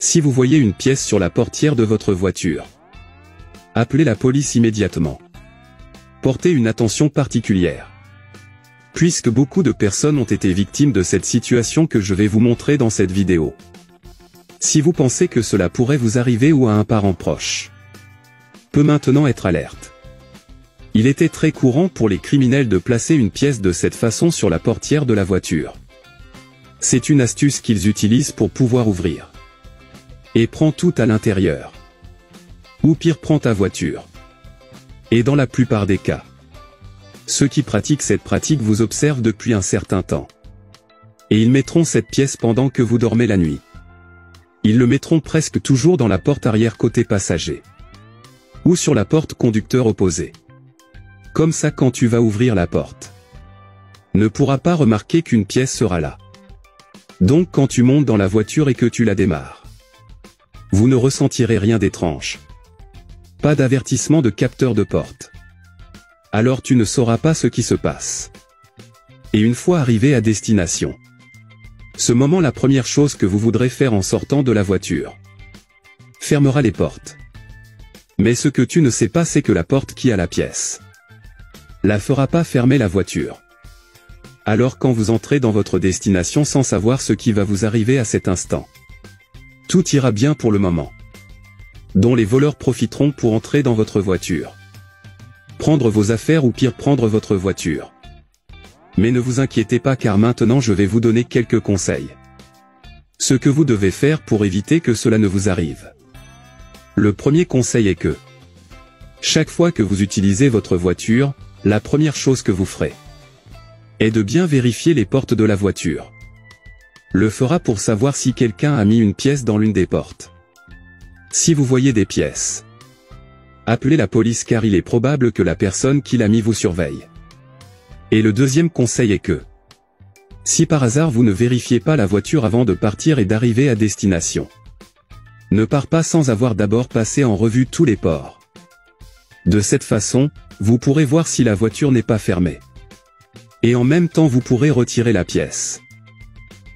Si vous voyez une pièce sur la portière de votre voiture, appelez la police immédiatement. Portez une attention particulière, puisque beaucoup de personnes ont été victimes de cette situation que je vais vous montrer dans cette vidéo. Si vous pensez que cela pourrait vous arriver ou à un parent proche, peut maintenant être alerte. Il était très courant pour les criminels de placer une pièce de cette façon sur la portière de la voiture. C'est une astuce qu'ils utilisent pour pouvoir ouvrir. Et prends tout à l'intérieur. Ou pire, prends ta voiture. Et dans la plupart des cas, ceux qui pratiquent cette pratique vous observent depuis un certain temps. Et ils mettront cette pièce pendant que vous dormez la nuit. Ils le mettront presque toujours dans la porte arrière côté passager. Ou sur la porte conducteur opposée. Comme ça, quand tu vas ouvrir la porte, ne pourras pas remarquer qu'une pièce sera là. Donc quand tu montes dans la voiture et que tu la démarres, vous ne ressentirez rien d'étrange. Pas d'avertissement de capteur de porte. Alors tu ne sauras pas ce qui se passe. Et une fois arrivé à destination, ce moment, la première chose que vous voudrez faire en sortant de la voiture, fermera les portes. Mais ce que tu ne sais pas, c'est que la porte qui a la pièce la fera pas fermer la voiture. Alors quand vous entrez dans votre destination sans savoir ce qui va vous arriver à cet instant, tout ira bien pour le moment. Dont les voleurs profiteront pour entrer dans votre voiture, prendre vos affaires ou pire prendre votre voiture. Mais ne vous inquiétez pas, car maintenant je vais vous donner quelques conseils. Ce que vous devez faire pour éviter que cela ne vous arrive. Le premier conseil est que, chaque fois que vous utilisez votre voiture, la première chose que vous ferez est de bien vérifier les portes de la voiture. Le fera pour savoir si quelqu'un a mis une pièce dans l'une des portes. Si vous voyez des pièces, appelez la police, car il est probable que la personne qui l'a mis vous surveille. Et le deuxième conseil est que, si par hasard vous ne vérifiez pas la voiture avant de partir et d'arriver à destination, ne pars pas sans avoir d'abord passé en revue tous les ports. De cette façon, vous pourrez voir si la voiture n'est pas fermée. Et en même temps vous pourrez retirer la pièce.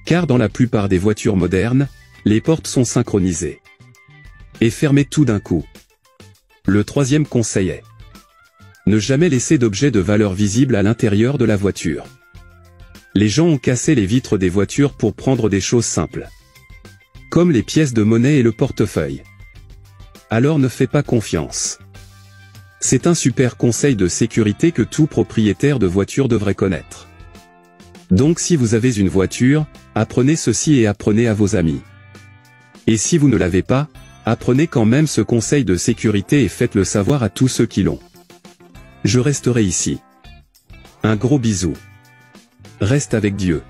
Car dans la plupart des voitures modernes, les portes sont synchronisées et fermées tout d'un coup. Le troisième conseil est ne jamais laisser d'objets de valeur visibles à l'intérieur de la voiture. Les gens ont cassé les vitres des voitures pour prendre des choses simples, comme les pièces de monnaie et le portefeuille. Alors ne fais pas confiance. C'est un super conseil de sécurité que tout propriétaire de voiture devrait connaître. Donc si vous avez une voiture, apprenez ceci et apprenez à vos amis. Et si vous ne l'avez pas, apprenez quand même ce conseil de sécurité et faites-le savoir à tous ceux qui l'ont. Je resterai ici. Un gros bisou. Reste avec Dieu.